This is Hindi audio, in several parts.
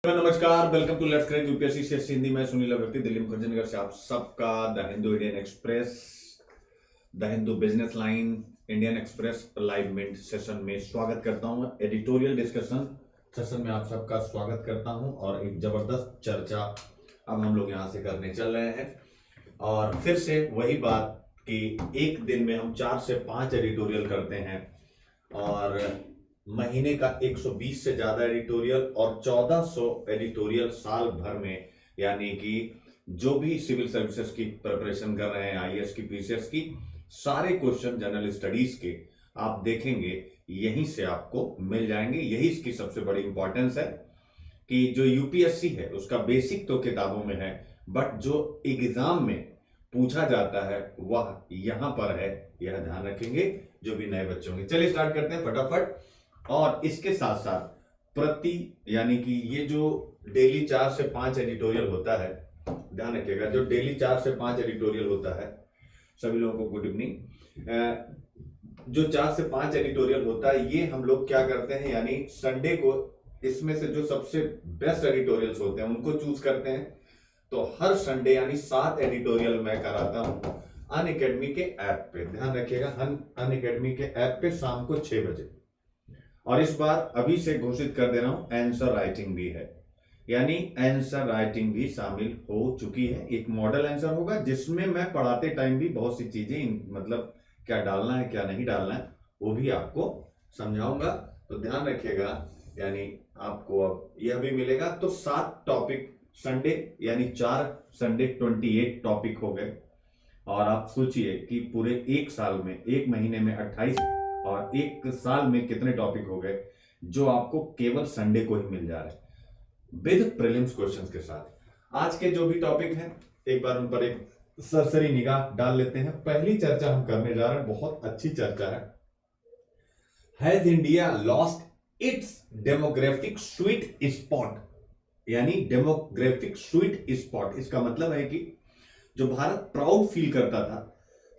नमस्कार, welcome to let's crack UPSC से हिंदी में सुनील अवस्थी दिल्ली मुखर्जी से आप सबका the Hindu Indian express, the Hindu business line, Indian express live mint session में स्वागत करता हूं। एडिटोरियल डिस्कशन सेशन में आप सबका स्वागत करता हूं और एक जबरदस्त चर्चा अब हम लोग यहां से करने चल रहे हैं। और फिर से वही बात कि एक दिन में हम 4 से 5 एडिटोरियल करते हैं और महीने का 120 से ज्यादा एडिटोरियल और 1400 एडिटोरियल साल भर में, यानी कि जो भी सिविल सर्विसेज की प्रिपरेशन कर रहे हैं, आईएएस की, पीसीएस की, सारे क्वेश्चन जनरल स्टडीज के आप देखेंगे यहीं से आपको मिल जाएंगे। यही इसकी सबसे बड़ी इंपॉर्टेंस है कि जो यूपीएससी है उसका बेसिक तो किताबों में है, बट जो एग्जाम में पूछा जाता है वह यहां पर है। यह ध्यान रखेंगे जो भी नए बच्चे होंगे। चलिए स्टार्ट करते हैं फटाफट। और इसके साथ साथ प्रति, यानी कि ये जो डेली 4 से 5 एडिटोरियल होता है, ध्यान रखिएगा, जो डेली 4 से 5 एडिटोरियल होता है, सभी लोगों को गुड इवनिंग। जो 4 से 5 एडिटोरियल होता है ये हम लोग क्या करते हैं, यानी संडे को इसमें से जो सबसे बेस्ट एडिटोरियल्स होते हैं उनको चूज करते हैं। तो हर संडे यानी 7 एडिटोरियल मैं कराता हूं अनअकैडमी के ऐप पे। ध्यान रखिएगा, अनअकैडमी के ऐप पे शाम को 6 बजे। और इस बार अभी से घोषित कर दे रहा हूं, आंसर राइटिंग भी है, यानी आंसर राइटिंग भी शामिल हो चुकी है। एक मॉडल आंसर होगा जिसमें मैं पढ़ाते टाइम भी बहुत सी चीजें, मतलब क्या डालना है क्या नहीं डालना है वो भी आपको समझाऊंगा। तो ध्यान रखिएगा, यानी आपको अब यह भी मिलेगा। तो 7 टॉपिक संडे, यानी 4 संडे 28 टॉपिक हो गए। और आप सोचिए कि पूरे एक साल में, एक महीने में 28 और एक साल में कितने टॉपिक हो गए जो आपको केवल संडे को ही मिल जा रहे हैं विद प्रीलिम्स क्वेश्चंस के साथ। आज के जो भी टॉपिक हैं एक बार उन पर एक सरसरी निगाह डाल लेते हैं। पहली चर्चा हम करने जा रहे हैं, बहुत अच्छी चर्चा है। Has India lost its demographic sweet spot, यानी डेमोग्राफिक स्वीट स्पॉट। इसका मतलब है कि जो भारत प्राउड फील करता था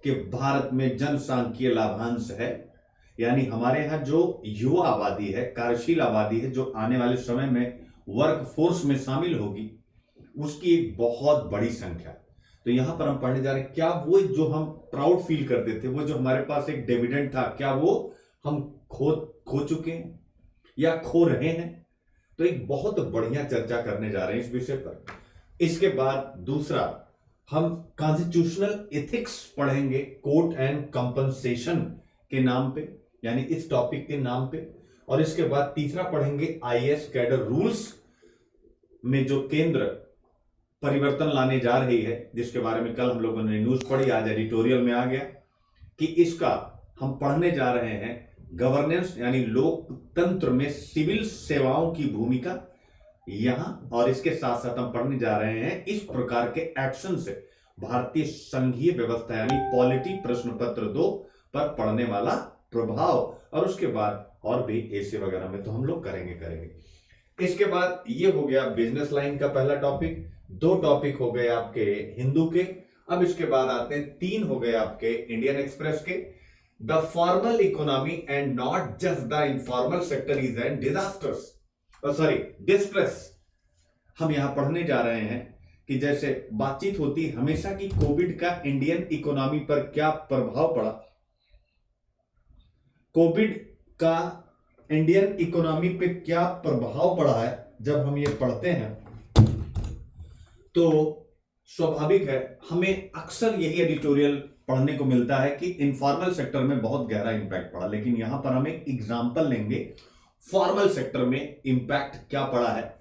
कि भारत में जनसांख्यिकीय लाभांश है, यानी हमारे यहां जो युवा आबादी है, कार्यशील आबादी है, जो आने वाले समय में वर्क फोर्स में शामिल होगी, उसकी एक बहुत बड़ी संख्या। तो यहां पर हम पढ़ने जा रहे हैं, क्या वो जो हम प्राउड फील करते थे, वो जो हमारे पास एक डिविडेंड था, क्या वो हम खो चुके हैं या खो रहे हैं? तो एक बहुत बढ़िया चर्चा करने जा रहे हैं इस विषय पर। इसके बाद दूसरा, हम कॉन्स्टिट्यूशनल एथिक्स पढ़ेंगे कोर्ट एंड कंपनसेशन के नाम पे, यानी इस टॉपिक के नाम पे। और इसके बाद तीसरा पढ़ेंगे आईएएस कैडर रूल्स में जो केंद्र परिवर्तन लाने जा रही है, जिसके बारे में कल हम लोगों ने न्यूज पढ़ी, आज एडिटोरियल में आ गया कि इसका हम पढ़ने जा रहे हैं गवर्नेंस, यानी लोकतंत्र में सिविल सेवाओं की भूमिका यहां। और इसके साथ साथ हम पढ़ने जा रहे हैं इस प्रकार के एक्शन से भारतीय संघीय व्यवस्था, यानी पॉलिटी प्रश्न पत्र 2 पर पड़ने वाला प्रभाव। और उसके बाद और भी ऐसे वगैरह में तो हम लोग करेंगे। इसके बाद ये हो गया बिजनेस लाइन का पहला टॉपिक। 2 टॉपिक हो गए आपके हिंदू के। अब इसके बाद आते हैं 3 हो गए आपके इंडियन एक्सप्रेस के। The formal economy and not just the informal sector is an disasters, sorry distress. हम यहां पढ़ने जा रहे हैं कि जैसे बातचीत होती है हमेशा कि कोविड का इंडियन इकोनॉमी पर क्या प्रभाव पड़ा, कोविड का इंडियन इकोनॉमी पे क्या प्रभाव पड़ा है। जब हम ये पढ़ते हैं तो स्वाभाविक है हमें अक्सर यही एडिटोरियल पढ़ने को मिलता है कि इनफॉर्मल सेक्टर में बहुत गहरा इंपैक्ट पड़ा, लेकिन यहां पर हम एक एग्जांपल लेंगे फॉर्मल सेक्टर में इंपैक्ट क्या पड़ा है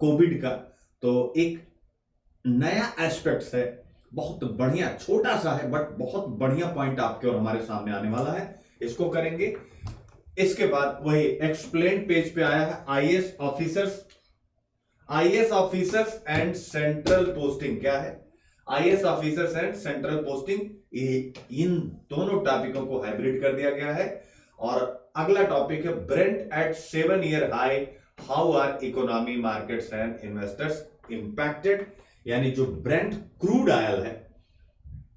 कोविड का। तो एक नया एस्पेक्ट है, बहुत बढ़िया, छोटा सा है बट बहुत बढ़िया पॉइंट आपके और हमारे सामने आने वाला है, इसको करेंगे। इसके बाद वही एक्सप्लेन पेज पे आया है IAS officers and central posting. क्या है IAS officers and central posting? इन दोनों टॉपिकों को हाइब्रिड कर दिया गया है। और अगला टॉपिक है brent at 7 year high, how are economy markets and investors impacted, यानी जो ब्रेंट क्रूड ऑयल है,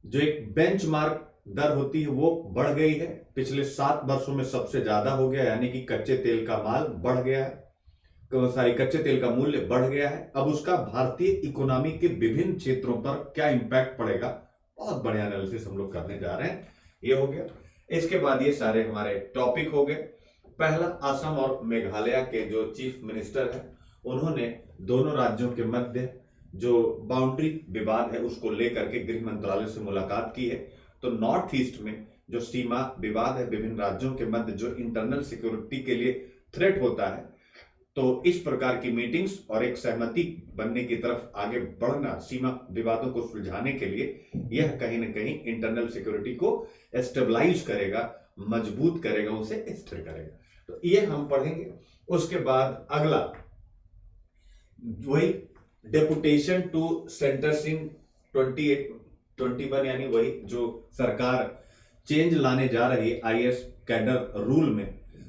जो एक बेंचमार्क दर होती है, वो बढ़ गई है, पिछले 7 वर्षों में सबसे ज्यादा हो गया, यानी कि कच्चे तेल का माल बढ़ गया है। कच्चे तेल का मूल्य बढ़ गया है। अब उसका भारतीय इकोनॉमी के विभिन्न क्षेत्रों पर क्या इंपैक्ट पड़ेगा, बहुत बढ़िया एनालिसिस हम लोग करने जा रहे हैं। ये हो गया। इसके बाद ये सारे हमारे टॉपिक हो गए। पहला, असम और मेघालय के जो चीफ मिनिस्टर है उन्होंने दोनों राज्यों के मध्य जो बाउंड्री विवाद है उसको लेकर के गृह मंत्रालय से मुलाकात की है। तो नॉर्थ ईस्ट में जो सीमा विवाद है विभिन्न राज्यों के मध्य, जो इंटरनल सिक्योरिटी के लिए थ्रेट होता है, तो इस प्रकार की मीटिंग्स और एक सहमति बनने की तरफ आगे बढ़ना सीमा विवादों को सुलझाने के लिए, यह कहीं ना कहीं इंटरनल सिक्योरिटी को स्टेबलाइज करेगा, मजबूत करेगा, उसे स्थिर करेगा। तो ये हम पढ़ेंगे। उसके बाद अगला वही डेपुटेशन टू सेंटर्स इन 2021, यानी वही जो सरकार चेंज लाने जा रही है आईएएस कैडर रूल में।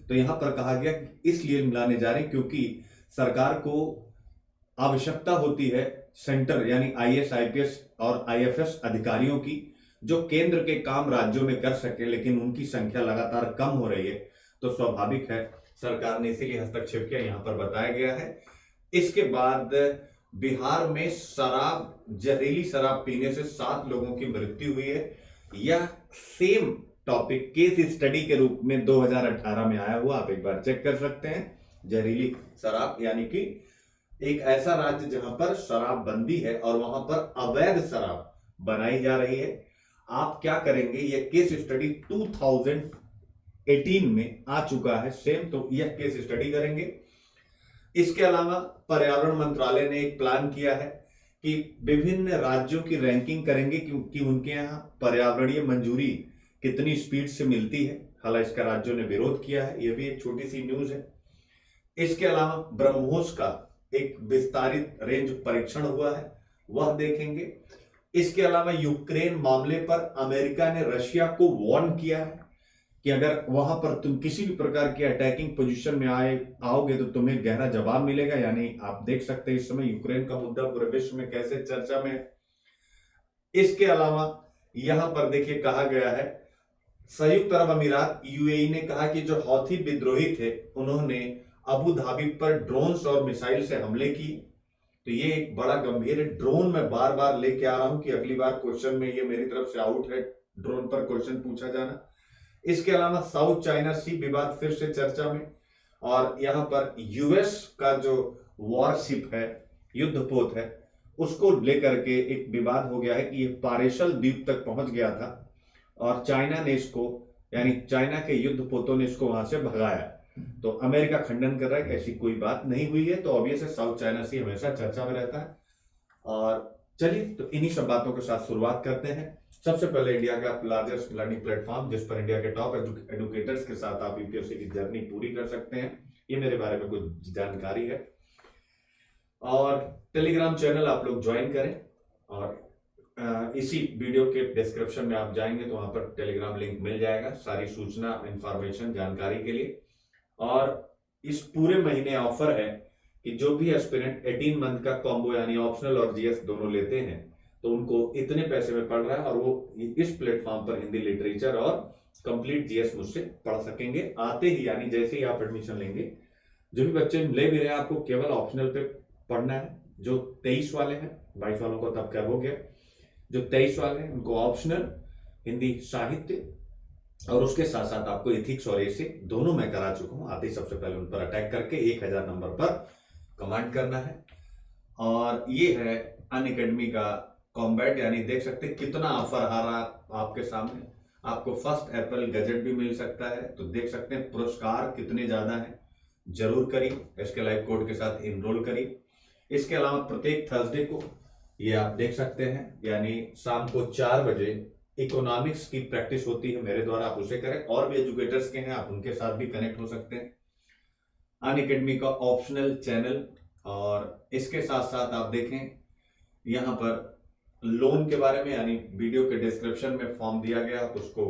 तो यहां पर कहा गया इसलिए लाने जा रहे हैं क्योंकि सरकार को आवश्यकता होती है सेंटर यानी आईएएस, आईपीएस और आईएफएस अधिकारियों की, जो केंद्र के काम राज्यों में कर सके, लेकिन उनकी संख्या लगातार कम हो रही है। तो स्वाभाविक है सरकार ने इसीलिए हस्तक्षेप किया, यहां पर बताया गया है। इसके बाद बिहार में जहरीली शराब पीने से 7 लोगों की मृत्यु हुई है। यह सेम टॉपिक केस स्टडी के रूप में 2018 में आया हुआ, आप एक बार चेक कर सकते हैं। जहरीली शराब यानी कि एक ऐसा राज्य जहां पर शराब बंदी है और वहां पर अवैध शराब बनाई जा रही है। आप क्या करेंगे, यह केस स्टडी 2018 में आ चुका है सेम, तो यह केस स्टडी करेंगे। इसके अलावा पर्यावरण मंत्रालय ने एक प्लान किया है कि विभिन्न राज्यों की रैंकिंग करेंगे क्योंकि उनके यहाँ पर्यावरणीय मंजूरी कितनी स्पीड से मिलती है। हालांकि इसका राज्यों ने विरोध किया है, यह भी एक छोटी सी न्यूज है। इसके अलावा ब्रह्मोस का एक विस्तारित रेंज परीक्षण हुआ है, वह देखेंगे। इसके अलावा यूक्रेन मामले पर अमेरिका ने रशिया को वार्न किया है कि अगर वहां पर तुम किसी भी प्रकार की अटैकिंग पोजीशन में आओगे तो तुम्हें गहरा जवाब मिलेगा। यानी आप देख सकते हैं इस समय यूक्रेन का मुद्दा पूरे विश्व में कैसे चर्चा में है। इसके अलावा यहां पर देखिए कहा गया है, संयुक्त अरब अमीरात यूएई ने कहा कि जो हौथी विद्रोही थे उन्होंने अबू धाबी पर ड्रोन्स और मिसाइल से हमले की। तो ये एक बड़ा गंभीर है। ड्रोन में बार बार लेके आ रहा हूं कि अगली बार क्वेश्चन में ये मेरी तरफ से आउट है, ड्रोन पर क्वेश्चन पूछा जाना। इसके अलावा साउथ चाइना सी विवाद फिर से चर्चा में, और यहां पर यूएस का जो वॉरशिप है, युद्धपोत है, उसको लेकर के एक विवाद हो गया है कि ये पारेशल द्वीप तक पहुंच गया था और चाइना ने इसको, यानी चाइना के युद्धपोतों ने इसको वहां से भगाया। तो अमेरिका खंडन कर रहा है कि ऐसी कोई बात नहीं हुई है। तो ऑब्वियस है साउथ चाइना सी हमेशा चर्चा में रहता है। और चलिए तो इन्हीं सब बातों के साथ शुरुआत करते हैं। सबसे पहले इंडिया का लार्जेस्ट लर्निंग प्लेटफॉर्म जिस पर इंडिया के टॉप एडुकेटर्स के साथ आप यूपीएससी की जर्नी पूरी कर सकते हैं, ये मेरे बारे में कुछ जानकारी है। और टेलीग्राम चैनल आप लोग ज्वाइन करें, और इसी वीडियो के डिस्क्रिप्शन में आप जाएंगे तो वहां पर टेलीग्राम लिंक मिल जाएगा सारी सूचना, इंफॉर्मेशन, जानकारी के लिए। और इस पूरे महीने ऑफर है कि जो भी एस्पिरेंट 18 मंथ का कॉम्बो यानी ऑप्शनल और जीएस दोनों लेते हैं तो उनको इतने पैसे में पढ़ रहा है, और वो इस प्लेटफॉर्म पर हिंदी लिटरेचर और कंप्लीट जीएस मुझसे पढ़ सकेंगे आते ही, यानी जैसे ही आप एडमिशन लेंगे। जो भी बच्चे ले भी रहे हैं आपको केवल ऑप्शनल पे पढ़ना है। जो 23 वाले हैं, 22 वालों को तब क्या हो गया, जो 23 वाले हैं उनको ऑप्शनल हिंदी साहित्य और उसके साथ साथ आपको इथिक्स और ऐसे दोनों मैं करा चुका हूं। आते ही सबसे पहले उन पर अटैक करके 1000 नंबर पर कमांड करना है। और ये है अनअकैडमी का कॉम्बैट, यानी देख सकते हैं कितना ऑफर आ रहा है आपके सामने। आपको फर्स्ट अप्रैल गजेट भी मिल सकता है, तो देख सकते हैं पुरस्कार कितने ज्यादा हैं। जरूर करिए, इसके लाइव कोड के साथ इनरोल करिए। इसके अलावा प्रत्येक थर्सडे को ये आप देख सकते हैं, यानी शाम को 4 बजे इकोनॉमिक्स की प्रैक्टिस होती है मेरे द्वारा, आप उसे करें। और भी एजुकेटर्स के हैं, आप उनके साथ भी कनेक्ट हो सकते हैं। अनअकैडमी का ऑप्शनल चैनल, और इसके साथ साथ आप देखें यहां पर लोन के बारे में, यानी वीडियो के डिस्क्रिप्शन में फॉर्म दिया गया, आप उसको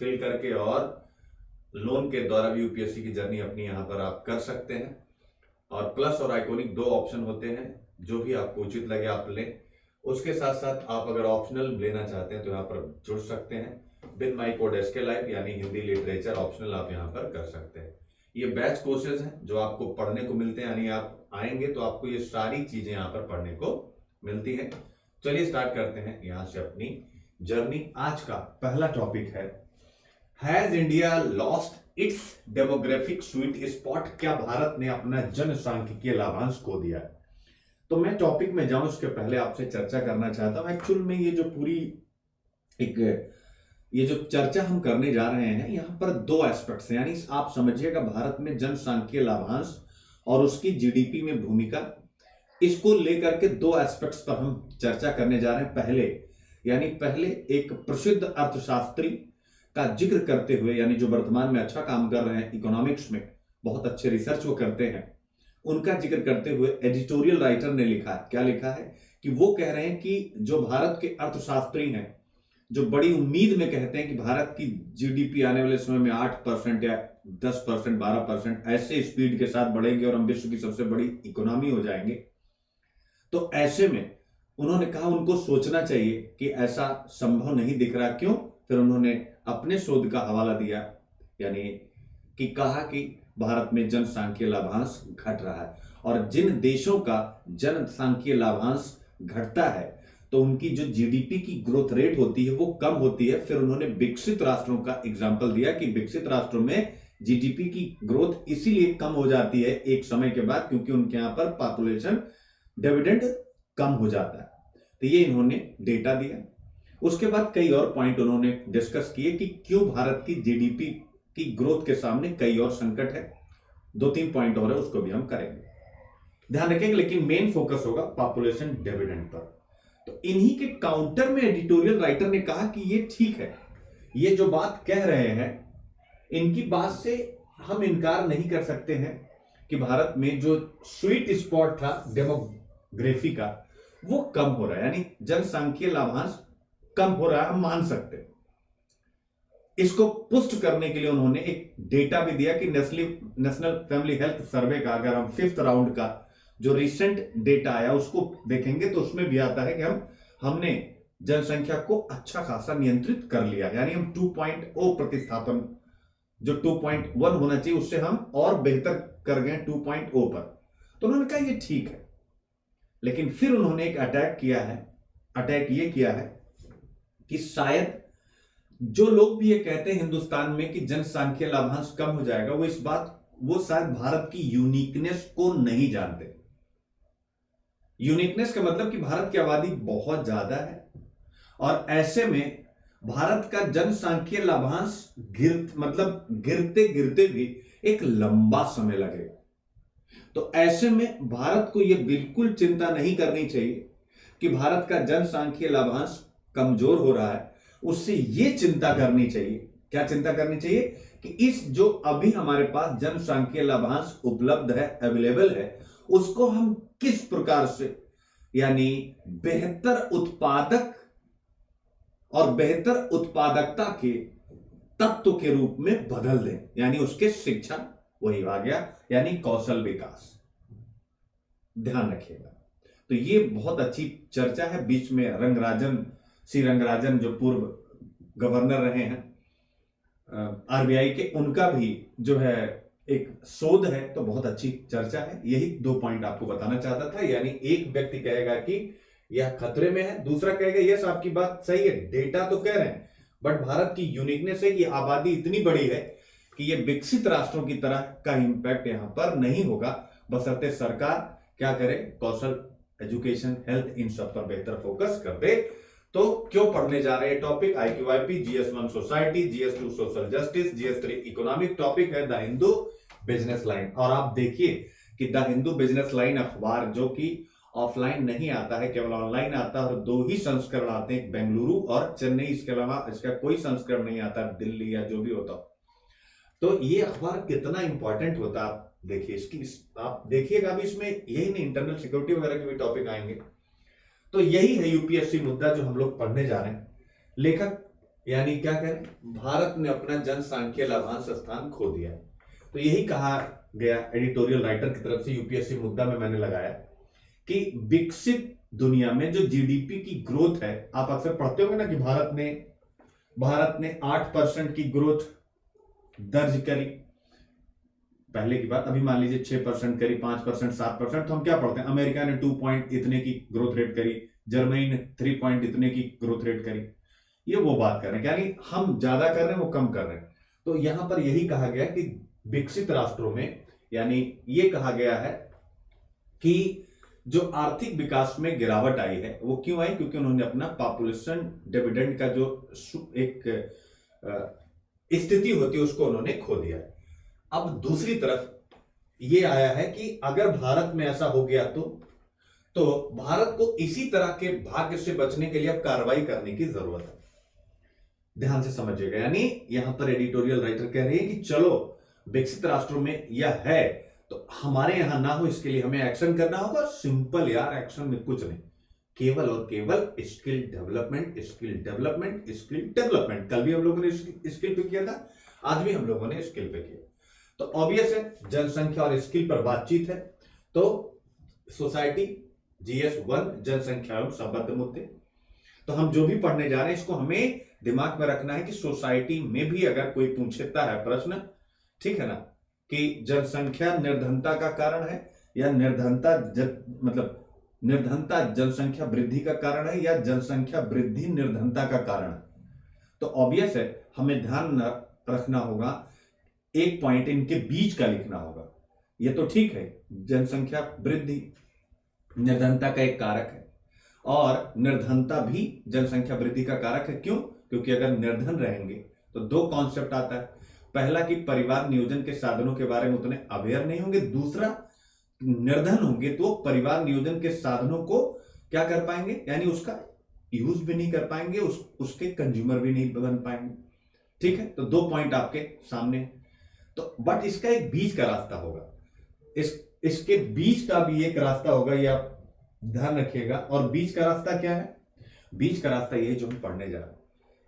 फिल करके और लोन के द्वारा भी यूपीएससी की जर्नी अपनी यहां पर आप कर सकते हैं। और प्लस और आइकॉनिक 2 ऑप्शन होते हैं, जो भी आपको उचित लगे आप लें। उसके साथ साथ आप अगर ऑप्शनल लेना चाहते हैं तो यहाँ पर जुड़ सकते हैं with my code SK live, यानी हिंदी लिटरेचर ऑप्शनल आप यहाँ पर कर सकते हैं। ये बैच कोर्सेज हैं जो आपको पढ़ने को मिलते हैं, यानी आप आएंगे तो आपको ये सारी चीजें यहां पर पढ़ने को मिलती है। चलिए स्टार्ट करते हैं यहां से अपनी जर्नी। आज का पहला topic has India lost its demographic sweet spot? क्या भारत ने अपना जनसांख्यिकीय लाभांश खो दिया है? तो मैं टॉपिक में जाऊं उसके पहले आपसे चर्चा करना चाहता हूं। एक्चुअल में ये जो पूरी ये जो चर्चा हम करने जा रहे हैं, यहां पर दो एस्पेक्ट्स हैं, यानी आप समझिएगा भारत में जनसांख्यिकीय लाभांश और उसकी जीडीपी में भूमिका, इसको लेकर के दो एस्पेक्ट्स पर हम चर्चा करने जा रहे हैं। पहले एक प्रसिद्ध अर्थशास्त्री का जिक्र करते हुए, यानी जो वर्तमान में अच्छा काम कर रहे हैं इकोनॉमिक्स में, बहुत अच्छे रिसर्च वो करते हैं, उनका जिक्र करते हुए एडिटोरियल राइटर ने लिखा है। क्या लिखा है कि वो कह रहे हैं कि जो भारत के अर्थशास्त्री हैं, जो बड़ी उम्मीद में कहते हैं कि भारत की जीडीपी आने वाले समय में 8% या 10%, 12% ऐसे स्पीड के साथ बढ़ेगी और हम विश्व की सबसे बड़ी इकोनॉमी हो जाएंगे, तो ऐसे में उन्होंने कहा उनको सोचना चाहिए कि ऐसा संभव नहीं दिख रहा। क्यों? फिर उन्होंने अपने शोध का हवाला दिया, यानी कि कहा कि भारत में जनसांख्यिकीय लाभांश घट रहा है, और जिन देशों का जनसांख्यिकीय लाभांश घटता है तो उनकी जो जीडीपी की ग्रोथ रेट होती है वो कम होती है। फिर उन्होंने विकसित राष्ट्रों का एग्जाम्पल दिया कि विकसित राष्ट्रों में जीडीपी की ग्रोथ इसीलिए कम हो जाती है एक समय के बाद, क्योंकि उनके यहां पर पॉपुलेशन डिविडेंड कम हो जाता है। तो ये इन्होंने डेटा दिया। उसके बाद कई और पॉइंट उन्होंने डिस्कस किए कि क्यों भारत की जीडीपी की ग्रोथ के सामने कई और संकट है। 2-3 पॉइंट और है, उसको भी हम करेंगे, ध्यान रखेंगे, लेकिन मेन फोकस होगा पॉपुलेशन डिविडेंड पर। तो इन्हीं के काउंटर में एडिटोरियल राइटर ने कहा कि ये ठीक है, ये जो बात कह रहे हैं इनकी बात से हम इनकार नहीं कर सकते हैं कि भारत में जो स्वीट स्पॉट था डेमोग्राफी का वो कम हो रहा है, यानी जनसांख्यिकीय लाभांश कम हो रहा है, हम मान सकते हैं। इसको पुष्ट करने के लिए उन्होंने एक डेटा भी दिया कि नेशनल फैमिली हेल्थ सर्वे का, अगर हम 5th राउंड का जो रिसेंट डेटा आया उसको देखेंगे तो उसमें भी आता है कि हमने जनसंख्या को अच्छा खासा नियंत्रित कर लिया, यानी हम 2.0 प्रतिस्थापन, जो 2.1 होना चाहिए उससे हम और बेहतर कर गए 2.0 पर। तो उन्होंने कहा ये ठीक है, लेकिन फिर उन्होंने एक अटैक ये किया है कि शायद जो लोग भी ये कहते हैं हिंदुस्तान में कि जनसांख्यिकीय लाभांश कम हो जाएगा, वो शायद भारत की यूनिकनेस को नहीं जानते। यूनिकनेस का मतलब कि भारत की आबादी बहुत ज्यादा है और ऐसे में भारत का जनसांख्यिकीय लाभांश गिरते गिरते भी एक लंबा समय लगेगा। तो ऐसे में भारत को यह बिल्कुल चिंता नहीं करनी चाहिए कि भारत का जनसांख्यिकीय लाभांश कमजोर हो रहा है। उससे यह चिंता करनी चाहिए, क्या चिंता करनी चाहिए कि इस जो अभी हमारे पास जनसांख्यिकीय लाभांश उपलब्ध है, अवेलेबल है, उसको हम किस प्रकार से, यानी बेहतर उत्पादक और बेहतर उत्पादकता के तत्व के रूप में बदल दें, यानी उसके शिक्षा, वही आ गया यानी कौशल विकास, ध्यान रखिएगा। तो ये बहुत अच्छी चर्चा है। बीच में श्री रंगराजन जो पूर्व गवर्नर रहे हैं आरबीआई के, उनका भी जो है एक शोध है, तो बहुत अच्छी चर्चा है। यही 2 पॉइंट आपको बताना चाहता था, यानी एक व्यक्ति कहेगा कि यह खतरे में है, दूसरा कहेगा यस आपकी बात सही है, डेटा तो कह रहे हैं, बट भारत की यूनिकनेस है कि आबादी इतनी बड़ी है कि यह विकसित राष्ट्रों की तरह का इंपैक्ट यहां पर नहीं होगा, बशर्ते सरकार क्या करे, कौशल, एजुकेशन, हेल्थ, इन सब पर बेहतर फोकस कर दे। तो क्यों पढ़ने जा रहे हैं topic? IQIP, GS1 society, GS2 social justice, GS3 economic topic है द हिंदू बिजनेस लाइन। और आप देखिए कि द हिंदू बिजनेस लाइन अखबार जो कि ऑफलाइन नहीं आता है, केवल ऑनलाइन आता है, और 2 ही संस्करण आते हैं, बेंगलुरु और चेन्नई, इसके अलावा इसका कोई संस्करण नहीं आता दिल्ली या जो भी होता। तो ये अखबार कितना इंपॉर्टेंट होता है आप देखिए, आप देखिएगा अभी इसमें यही नहीं, इंटरनल सिक्योरिटी वगैरह के भी टॉपिक आएंगे। तो यही है यूपीएससी मुद्दा जो हम लोग पढ़ने जा रहे हैं। लेखक यानी क्या कह रहे हैं, भारत ने अपना जनसांख्यिकीय लाभांश स्थान खो दिया। तो यही कहा गया एडिटोरियल राइटर की तरफ से, यूपीएससी मुद्दा में मैंने लगाया कि विकसित दुनिया में जो जीडीपी की ग्रोथ है, आप अक्सर पढ़ते होंगे ना कि भारत ने 8% की ग्रोथ दर्ज करी, पहले की बात, अभी मान लीजिए 6% करी, 5%, 7%, तो हम क्या पढ़ते हैं, अमेरिका ने 2 पॉइंट इतने की ग्रोथ रेट करी, जर्मनी ने 3 पॉइंट इतने की ग्रोथ रेट करी। ये वो बात कर रहे हैं, यानी हम ज्यादा कर रहे हैं, वो कम कर रहे हैं। तो यहां पर यही कहा गया कि विकसित राष्ट्रों में, यानी ये कहा गया है कि जो आर्थिक विकास में गिरावट आई है वो क्यों आई, क्योंकि उन्होंने अपना पॉपुलेशन डिविडेंड का जो एक स्थिति होती है उसको उन्होंने खो दिया है। अब दूसरी तरफ ये आया है कि अगर भारत में ऐसा हो गया तो भारत को इसी तरह के भाग्य से बचने के लिए अब कार्रवाई करने की जरूरत है। ध्यान से समझिएगा, यानी यहां पर एडिटोरियल राइटर कह रहे हैं कि चलो विकसित राष्ट्रों में यह है तो हमारे यहां ना हो, इसके लिए हमें एक्शन करना होगा। सिंपल यार, एक्शन में कुछ नहीं, केवल और केवल skill development, skill development, skill development. कल भी हम लोगों ने स्किल पे किया था, आज भी हम लोगों ने स्किल पे किया। तो ऑब्वियस है जनसंख्या और स्किल पर बातचीत है। तो सोसाइटी GS1 जनसंख्या एवं संबद्ध मुद्दे। तो हम जो भी पढ़ने जा रहे हैं इसको हमें दिमाग में रखना है कि सोसाइटी में भी अगर कोई पूछता है प्रश्न, ठीक है ना, कि जनसंख्या निर्धनता का कारण है या निर्धनता जनसंख्या वृद्धि का कारण है या जनसंख्या वृद्धि निर्धनता का कारण है, तो ऑब्वियस है हमें ध्यान रखना होगा, एक पॉइंट इनके बीच का लिखना होगा। ये तो ठीक है, जनसंख्या वृद्धि निर्धनता का एक कारक है और निर्धनता भी जनसंख्या वृद्धि का कारक है। क्यों? क्योंकि अगर निर्धन रहेंगे तो दो कॉन्सेप्ट आता है, पहला कि परिवार नियोजन के साधनों के बारे में उतने अवेयर नहीं होंगे, दूसरा निर्धन होंगे तो परिवार नियोजन के साधनों को क्या कर पाएंगे, यानी उसका यूज भी नहीं कर पाएंगे, उसके कंज्यूमर भी नहीं बन पाएंगे। ठीक है, तो दो पॉइंट आपके सामने। तो बट इसका एक बीच का रास्ता होगा, इसके बीच का भी एक रास्ता होगा, ये आप ध्यान रखिएगा। और बीच का रास्ता क्या है? बीच का रास्ता ये जो हम पढ़ने जा रहे हैं,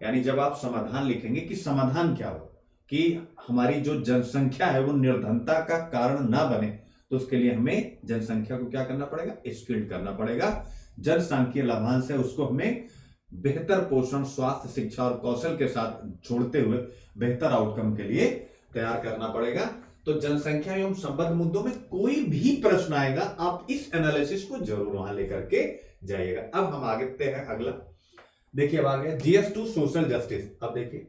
यानी जब आप समाधान लिखेंगे कि समाधान क्या हो कि हमारी जो जनसंख्या है वो निर्धनता का कारण ना बने, तो उसके लिए हमें जनसंख्या को क्या करना पड़ेगा, स्किल्ड करना पड़ेगा। जनसांख्यिकीय लाभांश है उसको हमें बेहतर पोषण, स्वास्थ्य, शिक्षा और कौशल के साथ जोड़ते हुए बेहतर आउटकम के लिए तैयार करना पड़ेगा। तो जनसंख्या एवं संबद्ध मुद्दों में कोई भी प्रश्न आएगा, आप इस एनालिसिस को जरूर वहां लेकर के जाइएगा। अब हम आगे हैं, अगला देखिए, अब आ गया GS2 सोशल जस्टिस। अब देखिए,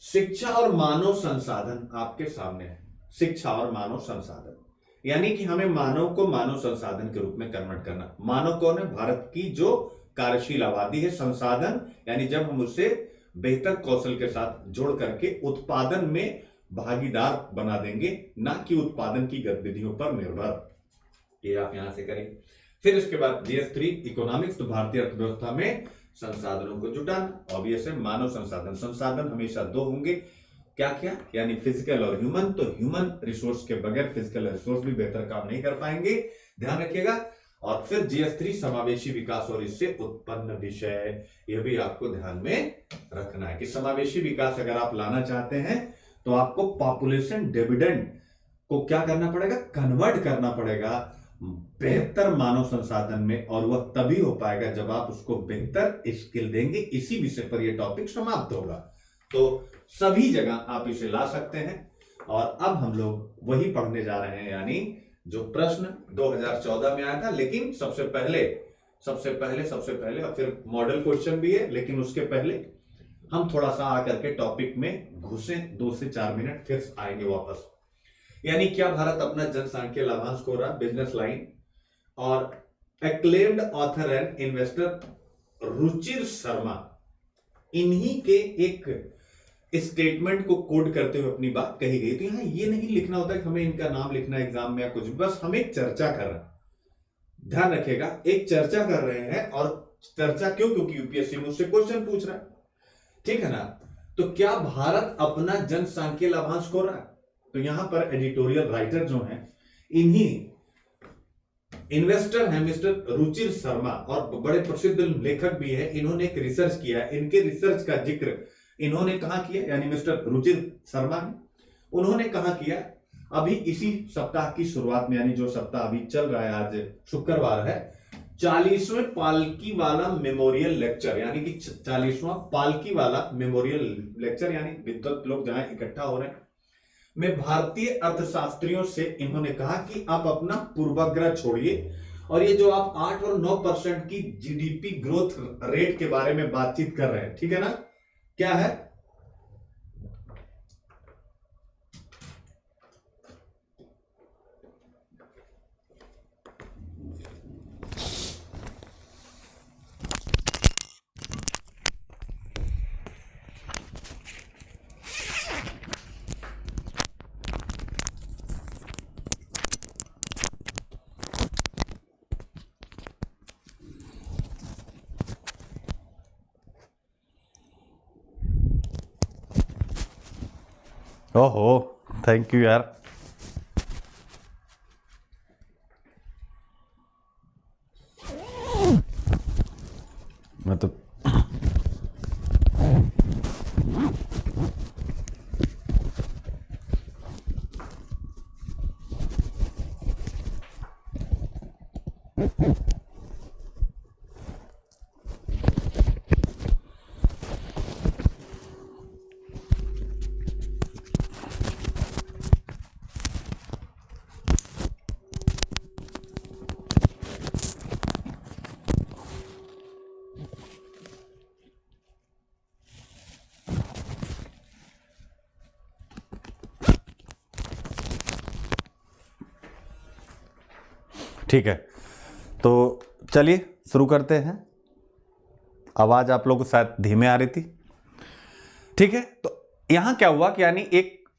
शिक्षा और मानव संसाधन आपके सामने है। शिक्षा और मानव संसाधन यानी कि हमें मानव को मानव संसाधन के रूप में कन्वर्ट करना। मानव कौन है? भारत की जो कार्यशील आबादी है। संसाधन यानी जब हम उसे बेहतर कौशल के साथ जोड़ करके उत्पादन में भागीदार बना देंगे, ना कि उत्पादन की गतिविधियों पर निर्भर। ये आप यहां से करेंगे। फिर इसके बाद GS3 इकोनॉमिक्स, तो भारतीय अर्थव्यवस्था में संसाधनों को जुटाना। ऑब्वियस है, मानव संसाधन, संसाधन हमेशा दो होंगे, क्या क्या, यानी फिजिकल और ह्यूमन। तो ह्यूमन रिसोर्स के बगैर फिजिकल रिसोर्स भी बेहतर काम नहीं कर पाएंगे, ध्यान रखिएगा। और फिर GS3 समावेशी विकास और इससे उत्पन्न विषय, यह भी आपको ध्यान में रखना है कि समावेशी विकास अगर आप लाना चाहते हैं तो आपको पॉपुलेशन डिविडेंड को क्या करना पड़ेगा, कन्वर्ट करना पड़ेगा बेहतर मानव संसाधन में, और वह तभी हो पाएगा जब आप उसको बेहतर स्किल देंगे। इसी विषय पर यह टॉपिक समाप्त होगा। तो सभी जगह आप इसे ला सकते हैं। और अब हम लोग वही पढ़ने जा रहे हैं, यानी जो प्रश्न 2014 में आया था, लेकिन सबसे पहले और फिर मॉडल क्वेश्चन भी है, लेकिन उसके पहले हम थोड़ा सा आकर के टॉपिक में घुसे, 2 से 4 मिनट फिर आएंगे वापस। यानी क्या भारत अपना जनसांख्यिकीय लाभांश खो रहा? बिजनेस लाइन और acclaimed author and investor Ruchir Sharma, इन्हीं के एक स्टेटमेंट को कोड करते हुए अपनी बात कही गई। तो यहां ये नहीं लिखना होता कि हमें इनका नाम लिखना एग्जाम में या कुछ, बस हम एक चर्चा कर रहे हैं। ध्यान रखिएगा, एक चर्चा कर रहे हैं। और चर्चा क्यों? क्योंकि यूपीएससी मुझसे क्वेश्चन पूछ रहा है, ठीक है ना। तो क्या भारत अपना जनसांख्यिकीय लाभांश खो रहा है? तो यहां पर एडिटोरियल राइटर जो हैं, इन्हीं इन्वेस्टर हैं मिस्टर रुचिर शर्मा, और बड़े प्रसिद्ध लेखक भी है। इन्होंने एक रिसर्च किया है, इनके रिसर्च का जिक्र इन्होंने कहां किया, यानी मिस्टर रुचिर शर्मा ने, उन्होंने कहां किया? अभी इसी सप्ताह की शुरुआत में, यानी जो सप्ताह अभी चल रहा है, आज शुक्रवार है, 40वें पालकी वाला मेमोरियल लेक्चर, यानी कि 40वां पालकी वाला मेमोरियल लेक्चर, यानी विद्वत लोग जहां इकट्ठा हो रहे हैं, में भारतीय अर्थशास्त्रियों से इन्होंने कहा कि आप अपना पूर्वाग्रह छोड़िए और ये जो आप 8 और 9% की जीडीपी ग्रोथ रेट के बारे में बातचीत कर रहे हैं, ठीक है ना, क्या है? ओहो, थैंक यू यार। मैं तो ठीक है, तो चलिए शुरू करते हैं। आवाज आप लोगों को शायद धीमे आ रही थी, ठीक है। तो यहां क्या हुआ कि यानी एक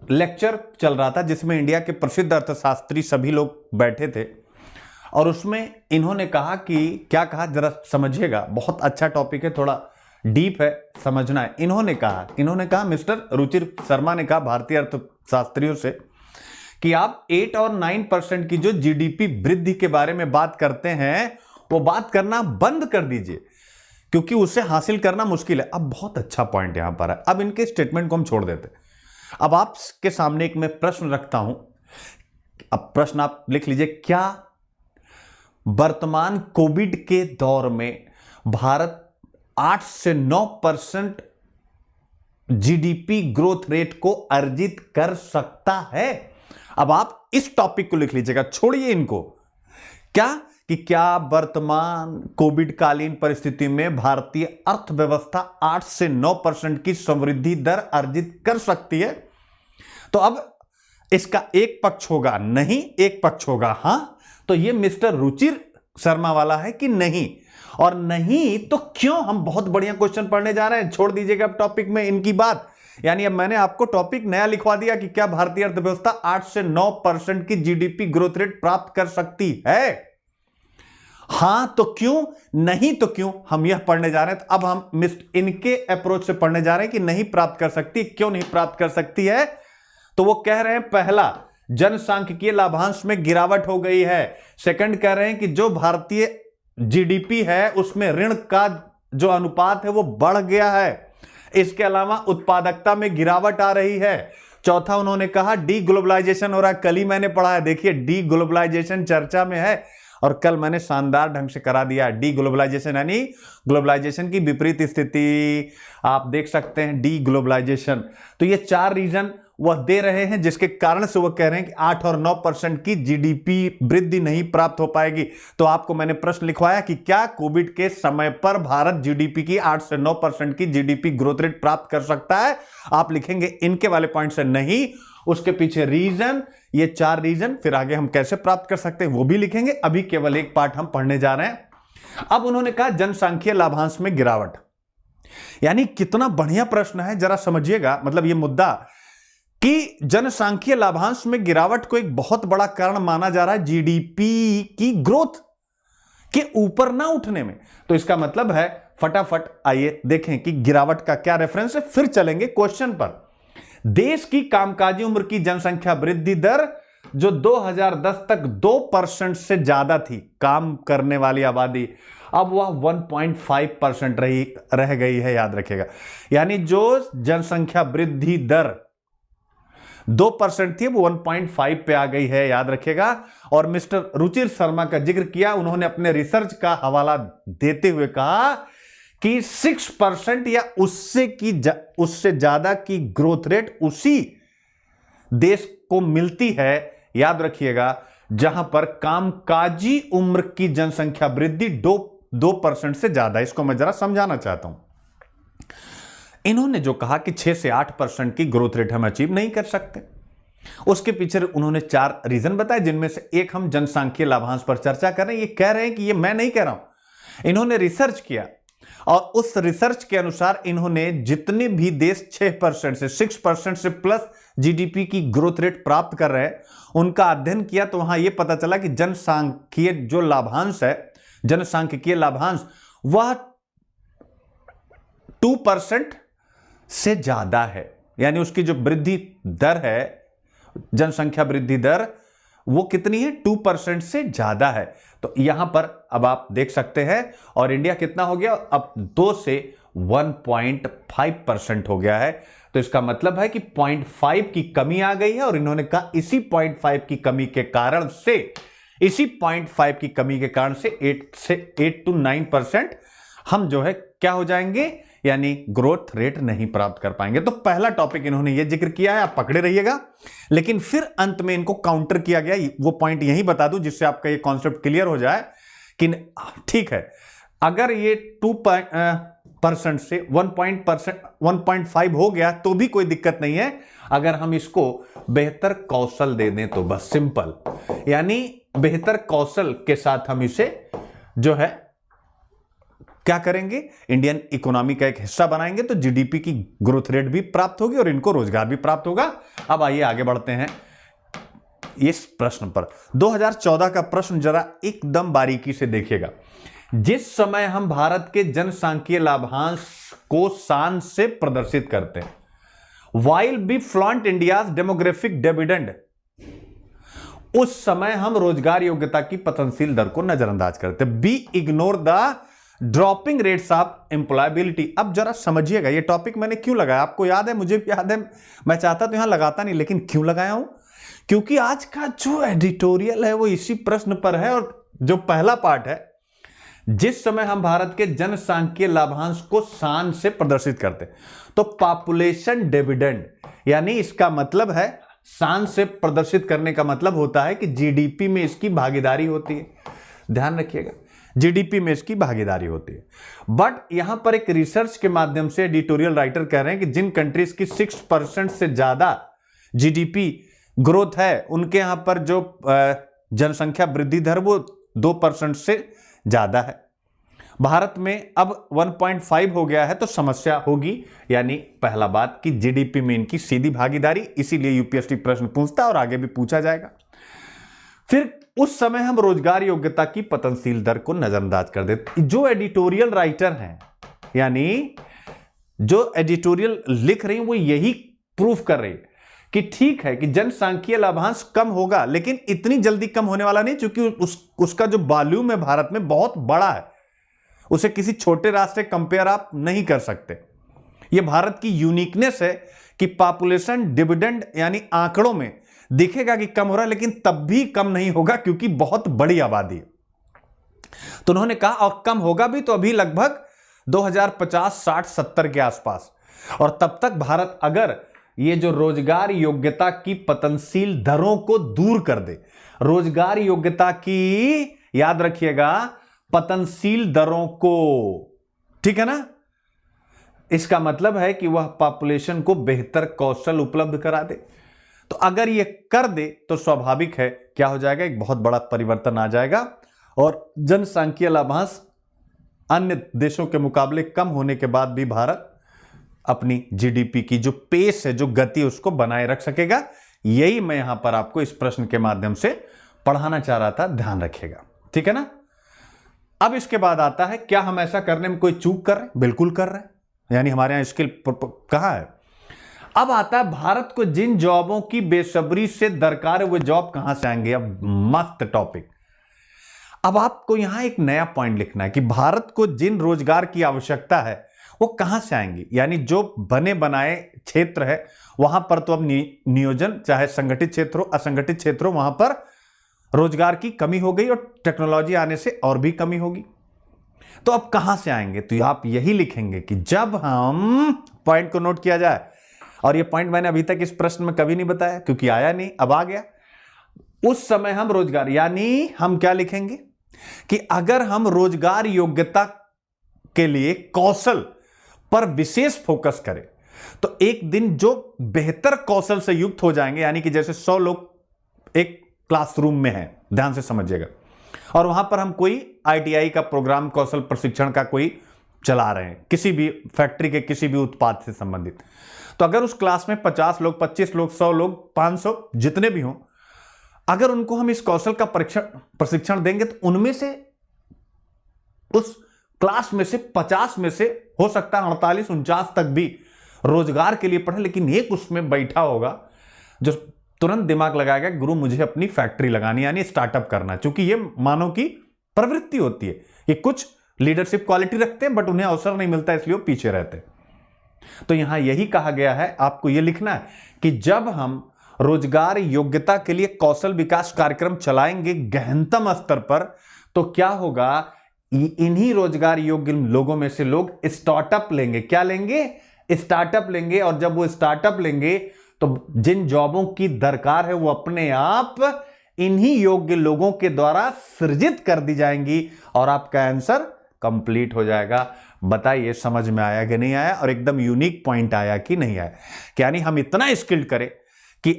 लेक्चर चल रहा था जिसमें इंडिया के प्रसिद्ध अर्थशास्त्री सभी लोग बैठे थे और उसमें इन्होंने कहा कि क्या कहा, जरा समझिएगा, बहुत अच्छा टॉपिक है, थोड़ा डीप है, समझना है। इन्होंने कहा मिस्टर रुचिर शर्मा ने कहा भारतीय अर्थशास्त्रियों से कि आप 8 और 9% की जो जीडीपी वृद्धि के बारे में बात करते हैं वो बात करना बंद कर दीजिए क्योंकि उसे हासिल करना मुश्किल है। अब बहुत अच्छा पॉइंट यहां पर है, अब इनके स्टेटमेंट को हम छोड़ देते। अब आपके सामने एक मैं प्रश्न रखता हूं, अब प्रश्न आप लिख लीजिए, क्या वर्तमान कोविड के दौर में भारत 8 से 9% जीडीपी ग्रोथ रेट को अर्जित कर सकता है? अब आप इस टॉपिक को लिख लीजिएगा, छोड़िए इनको। क्या वर्तमान कोविड कालीन परिस्थिति में भारतीय अर्थव्यवस्था 8 से 9% की समृद्धि दर अर्जित कर सकती है? तो अब इसका एक पक्ष होगा नहीं, एक पक्ष होगा हां। तो ये मिस्टर रुचिर शर्मा वाला है कि नहीं, और नहीं तो क्यों? हम बहुत बढ़िया क्वेश्चन पढ़ने जा रहे हैं, छोड़ दीजिएगा अब टॉपिक में इनकी बात। यानी अब मैंने आपको टॉपिक नया लिखवा दिया कि क्या भारतीय अर्थव्यवस्था 8 से 9% की जीडीपी ग्रोथ रेट प्राप्त कर सकती है? हां तो क्यों, नहीं तो क्यों, हम यह पढ़ने जा रहे हैं। तो अब हम इनके अप्रोच से पढ़ने जा रहे हैं कि नहीं प्राप्त कर सकती। क्यों नहीं प्राप्त कर सकती है? तो वो कह रहे हैं पहला, जनसांख्यिकीय लाभांश में गिरावट हो गई है। सेकंड कह रहे हैं कि जो भारतीय जीडीपी है उसमें ऋण का जो अनुपात है वो बढ़ गया है। इसके अलावा उत्पादकता में गिरावट आ रही है। चौथा उन्होंने कहा डी ग्लोबलाइजेशन हो रहा है। कल ही मैंने पढ़ा है, देखिए डी ग्लोबलाइजेशन चर्चा में है और कल मैंने शानदार ढंग से करा दिया। डी ग्लोबलाइजेशन यानी ग्लोबलाइजेशन की विपरीत स्थिति, आप देख सकते हैं डी ग्लोबलाइजेशन। तो ये 4 रीजन वह दे रहे हैं जिसके कारण से वह कह रहे हैं कि 8 और 9% की जीडीपी वृद्धि नहीं प्राप्त हो पाएगी। तो आपको मैंने प्रश्न लिखवाया कि क्या कोविड के समय पर भारत जीडीपी की 8 से 9% की जीडीपी ग्रोथ रेट प्राप्त कर सकता है? आप लिखेंगे इनके वाले पॉइंट से नहीं, उसके पीछे रीजन, ये 4 रीजन, फिर आगे हम कैसे प्राप्त कर सकते हैं वो भी लिखेंगे। अभी केवल एक पार्ट हम पढ़ने जा रहे हैं। अब उन्होंने कहा जनसांख्यिकीय लाभांश में गिरावट, यानी कितना बढ़िया प्रश्न है, जरा समझिएगा। मतलब ये मुद्दा कि जनसांख्यिकीय लाभांश में गिरावट को एक बहुत बड़ा कारण माना जा रहा है जीडीपी की ग्रोथ के ऊपर ना उठने में। तो इसका मतलब है, फटाफट आइए देखें कि गिरावट का क्या रेफरेंस है, फिर चलेंगे क्वेश्चन पर। देश की कामकाजी उम्र की जनसंख्या वृद्धि दर जो 2010 तक 2% से ज्यादा थी, काम करने वाली आबादी, अब वह 1.5% रह गई है, याद रखिएगा। यानी जो जनसंख्या वृद्धि दर 2% थी वो 1.5 पे आ गई है, याद रखिएगा। और मिस्टर रुचिर शर्मा का जिक्र किया, उन्होंने अपने रिसर्च का हवाला देते हुए कहा कि 6% या उससे ज्यादा की ग्रोथ रेट उसी देश को मिलती है, याद रखिएगा, जहां पर कामकाजी उम्र की जनसंख्या वृद्धि 2% से ज्यादा। इसको मैं जरा समझाना चाहता हूं। इन्होंने जो कहा कि 6 से 8% की ग्रोथ रेट हम अचीव नहीं कर सकते, उसके पीछे उन्होंने 4 रीजन बताए, जिनमें से एक हम जनसांख्यिकीय लाभांश पर चर्चा कर रहे हैं। ये कह रहे हैं कि ये मैं नहीं कह रहा हूं, इन्होंने रिसर्च किया और उस रिसर्च के अनुसार इन्होंने जितने भी देश 6% से 6% से प्लस जीडीपी की ग्रोथ रेट प्राप्त कर रहे हैं उनका अध्ययन किया, तो वहां यह पता चला कि जनसांख्यिकीय जो लाभांश है, जनसांख्यिकीय लाभांश वह 2% से ज्यादा है। यानी उसकी जो वृद्धि दर है, जनसंख्या वृद्धि दर, वो कितनी है? 2% से ज्यादा है। तो यहां पर अब आप देख सकते हैं, और इंडिया कितना हो गया? अब 2 से 1.5% हो गया है। तो इसका मतलब है कि 0.5 की कमी आ गई है, और इन्होंने कहा इसी 0.5 की कमी के कारण से, इसी 0.5 की कमी के कारण से 8 to 9% हम जो है क्या हो जाएंगे, यानी ग्रोथ रेट नहीं प्राप्त कर पाएंगे। तो पहला टॉपिक इन्होंने यह जिक्र किया है, आप पकड़े रहिएगा। लेकिन फिर अंत में इनको काउंटर किया गया, वो पॉइंट यही बता दूं जिससे आपका ये कॉन्सेप्ट क्लियर हो जाए कि ठीक है, अगर ये 2% से 1.5 हो गया तो भी कोई दिक्कत नहीं है, अगर हम इसको बेहतर कौशल दे दें तो बस सिंपल, यानी बेहतर कौशल के साथ हम इसे जो है क्या करेंगे, इंडियन इकोनॉमी का एक हिस्सा बनाएंगे, तो जीडीपी की ग्रोथ रेट भी प्राप्त होगी और इनको रोजगार भी प्राप्त होगा। अब आइए आगे बढ़ते हैं इस प्रश्न पर। 2014 का प्रश्न जरा एकदम बारीकी से देखिएगा। जिस समय हम भारत के जनसांख्यिकीय लाभांश को शान से प्रदर्शित करते हैं, while we flaunt India's demographic dividend, उस समय हम रोजगार योग्यता की पतनशील दर को नजरअंदाज करते हैं। Be ignore the dropping rates of employability. अब जरा समझिएगा, ये टॉपिक मैंने क्यों लगाया, आपको याद है, मुझे भी याद है, मैं चाहता तो यहां लगाता नहीं, लेकिन क्यों लगाया हूं? क्योंकि आज का जो एडिटोरियल है वो इसी प्रश्न पर है, और जो पहला पार्ट है, जिस समय हम भारत के जनसांख्यिकीय लाभांश को शान से प्रदर्शित करते, तो पॉपुलेशन डिविडेंड, यानी इसका मतलब है, शान से प्रदर्शित करने का मतलब होता है कि जीडीपी में इसकी भागीदारी होती है। ध्यान रखिएगा, जीडीपी में इसकी भागीदारी होती है। बट यहां पर एक रिसर्च के माध्यम से एडिटोरियल राइटर कह रहे हैं कि जिन कंट्रीज की 6% से ज्यादा जीडीपी ग्रोथ है, उनके यहां पर जो जनसंख्या वृद्धि दर वो 2% से ज्यादा है। भारत में अब 1.5 हो गया है, तो समस्या होगी। यानी पहला बात कि जीडीपी में इनकी सीधी भागीदारी, इसीलिए यूपीएससी प्रश्न पूछता है और आगे भी पूछा जाएगा। फिर उस समय हम रोजगार योग्यता की पतनशील दर को नजरअंदाज कर देते। जो एडिटोरियल राइटर हैं, यानी जो एडिटोरियल लिख रही हैं, वो यही प्रूफ कर रही है कि ठीक है कि जनसांख्यिकीय लाभांश कम होगा, लेकिन इतनी जल्दी कम होने वाला नहीं, क्योंकि उसका जो वॉल्यूम है भारत में बहुत बड़ा है, उसे किसी छोटे राष्ट्र से कंपेयर आप नहीं कर सकते। यह भारत की यूनिकनेस है कि पॉपुलेशन डिविडेंड यानी आंकड़ों में दिखेगा कि कम हो रहा है, लेकिन तब भी कम नहीं होगा क्योंकि बहुत बड़ी आबादी है। तो उन्होंने कहा, और कम होगा भी तो अभी लगभग 2050, 60, 70 के आसपास, और तब तक भारत अगर ये जो रोजगार योग्यता की पतनशील दरों को दूर कर दे, रोजगार योग्यता की, याद रखिएगा, पतनशील दरों को, ठीक है ना, इसका मतलब है कि वह पॉपुलेशन को बेहतर कौशल उपलब्ध करा दे। तो अगर यह कर दे तो स्वाभाविक है क्या हो जाएगा, एक बहुत बड़ा परिवर्तन आ जाएगा, और जनसांख्यिकीय लाभांश अन्य देशों के मुकाबले कम होने के बाद भी भारत अपनी जीडीपी की जो पेस है, जो गति, उसको बनाए रख सकेगा। यही मैं यहां पर आपको इस प्रश्न के माध्यम से पढ़ाना चाह रहा था, ध्यान रखिएगा, ठीक है ना। अब इसके बाद आता है, क्या हम ऐसा करने में कोई चूक कर रहे हैं? बिल्कुल कर रहे हैं, यानी हमारे यहां स्किल कहां है। अब आता है, भारत को जिन जॉबों की बेसब्री से दरकार है, वो जॉब कहां से आएंगे। अब मस्त टॉपिक। अब आपको यहां एक नया पॉइंट लिखना है कि भारत को जिन रोजगार की आवश्यकता है वो कहां से आएंगी, यानी जो बने बनाए क्षेत्र है वहां पर तो अब नियोजन, चाहे संगठित क्षेत्र हो, असंगठित क्षेत्र हो, वहां पर रोजगार की कमी हो गई, और टेक्नोलॉजी आने से और भी कमी होगी। तो अब कहां से आएंगे? तो आप यही लिखेंगे कि जब हम पॉइंट को नोट किया जाए, और ये पॉइंट मैंने अभी तक इस प्रश्न में कभी नहीं बताया क्योंकि आया नहीं, अब आ गया। उस समय हम रोजगार, यानी हम क्या लिखेंगे कि अगर हम रोजगार योग्यता के लिए कौशल पर विशेष फोकस करें तो एक दिन जो बेहतर कौशल से युक्त हो जाएंगे, यानी कि जैसे 100 लोग एक क्लासरूम में हैं, ध्यान से समझिएगा, और वहां पर हम कोई ITI का प्रोग्राम, कौशल प्रशिक्षण का कोई चला रहे हैं, किसी भी फैक्ट्री के किसी भी उत्पाद से संबंधित, तो अगर उस क्लास में 50 लोग, 25 लोग, 100 लोग, 500 जितने भी हों, अगर उनको हम इस कौशल का प्रशिक्षण देंगे तो उनमें से, उस क्लास में से 50 में से हो सकता है 48, 49 तक भी रोजगार के लिए पढ़े, लेकिन एक उसमें बैठा होगा जो तुरंत दिमाग लगाएगा, गुरु मुझे अपनी फैक्ट्री लगानी, यानी स्टार्टअप करना। चूंकि ये मानव की प्रवृत्ति होती है, ये कुछ लीडरशिप क्वालिटी रखते हैं बट उन्हें अवसर नहीं मिलता, इसलिए वो पीछे रहते हैं। तो यहां यही कहा गया है, आपको यह लिखना है कि जब हम रोजगार योग्यता के लिए कौशल विकास कार्यक्रम चलाएंगे गहनतम स्तर पर, तो क्या होगा, इन्हीं रोजगार योग्य लोगों में से लोग स्टार्टअप लेंगे। क्या लेंगे? स्टार्टअप लेंगे। और जब वो स्टार्टअप लेंगे तो जिन जॉबों की दरकार है वो अपने आप इन्हीं योग्य लोगों के द्वारा सृजित कर दी जाएंगी और आपका आंसर कंप्लीट हो जाएगा। बताइए समझ में आया कि नहीं आया, और एकदम यूनिक पॉइंट आया कि नहीं आया। यानी हम इतना स्किल्ड करें कि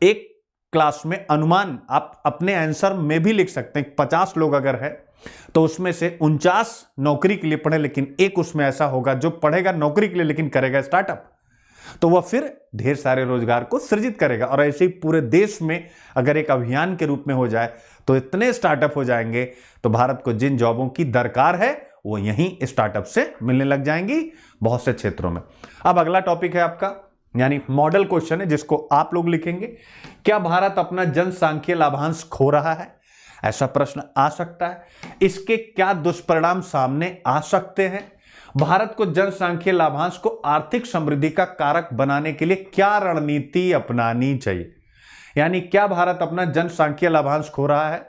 एक क्लास में अनुमान आप अपने आंसर में भी लिख सकते हैं, 50 लोग अगर है तो उसमें से 49 नौकरी के लिए पढ़े, लेकिन एक उसमें ऐसा होगा जो पढ़ेगा नौकरी के लिए लेकिन करेगा स्टार्टअप, तो वह फिर ढेर सारे रोजगार को सृजित करेगा। और ऐसे ही पूरे देश में अगर एक अभियान के रूप में हो जाए तो इतने स्टार्टअप हो जाएंगे, तो भारत को जिन जॉबों की दरकार है वो यहीं स्टार्टअप से मिलने लग जाएंगी बहुत से क्षेत्रों में। अब अगला टॉपिक है आपका, यानी मॉडल क्वेश्चन है जिसको आप लोग लिखेंगे, क्या भारत अपना जनसांख्यिकीय लाभांश खो रहा है? ऐसा प्रश्न आ सकता है। इसके क्या दुष्परिणाम सामने आ सकते हैं? भारत को जनसांख्यिकीय लाभांश को आर्थिक समृद्धि का कारक बनाने के लिए क्या रणनीति अपनानी चाहिए? यानी क्या भारत अपना जनसांख्यिकीय लाभांश खो रहा है?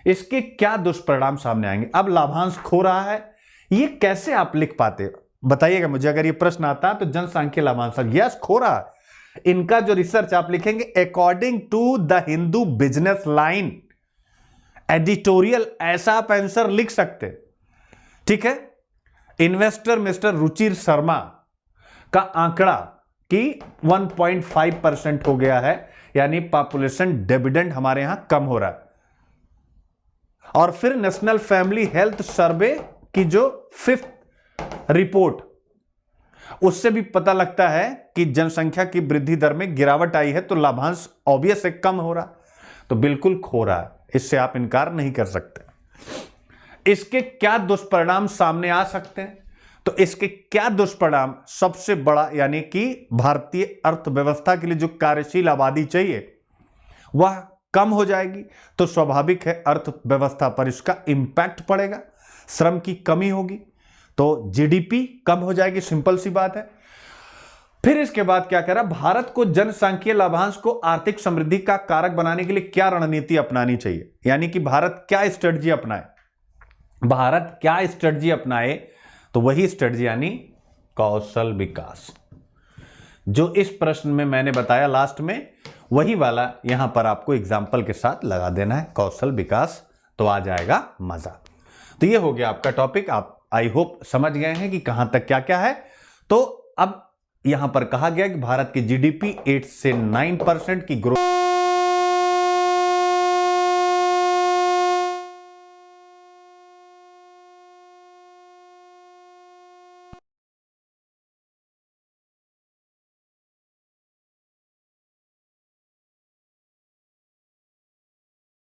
इसके क्या दुष्परिणाम सामने आएंगे? अब लाभांश खो रहा है, ये कैसे आप लिख पाते? बताइएगा मुझे, अगर ये प्रश्न आता है तो जनसांख्यिकीय लाभांश यस खो रहा है। इनका जो रिसर्च आप लिखेंगे, according to the Hindu business line editorial, ऐसा आप आंसर लिख सकते, ठीक है। इन्वेस्टर मिस्टर रुचिर शर्मा का आंकड़ा कि 1.5% हो गया है, यानी पॉपुलेशन डिविडेंड हमारे यहां कम हो रहा है। और फिर नेशनल फैमिली हेल्थ सर्वे की जो 5th रिपोर्ट, उससे भी पता लगता है कि जनसंख्या की वृद्धि दर में गिरावट आई है, तो लाभांश ऑब्वियस है कम हो रहा, तो बिल्कुल खो रहा है, इससे आप इनकार नहीं कर सकते। इसके क्या दुष्परिणाम सामने आ सकते हैं? तो इसके क्या दुष्परिणाम, सबसे बड़ा यानी कि भारतीय अर्थव्यवस्था के लिए जो कार्यशील आबादी चाहिए वह कम हो जाएगी, तो स्वाभाविक है अर्थव्यवस्था पर इसका इंपैक्ट पड़ेगा, श्रम की कमी होगी, तो जीडीपी कम हो जाएगी, सिंपल सी बात है। फिर इसके बाद क्या कह रहा, भारत को जनसांख्यिकीय लाभांश को आर्थिक समृद्धि का कारक बनाने के लिए क्या रणनीति अपनानी चाहिए? यानी कि भारत क्या स्ट्रेटजी अपनाए, भारत क्या स्ट्रेटजी अपनाए, तो वही स्ट्रेटजी यानी कौशल विकास, जो इस प्रश्न में मैंने बताया लास्ट में, वही वाला यहां पर आपको एग्जाम्पल के साथ लगा देना है, कौशल विकास, तो आ जाएगा मजा। तो ये हो गया आपका टॉपिक, आप आई होप समझ गए हैं कि कहां तक क्या क्या है। तो अब यहां पर कहा गया कि भारत की जीडीपी 8 से 9% की ग्रोथ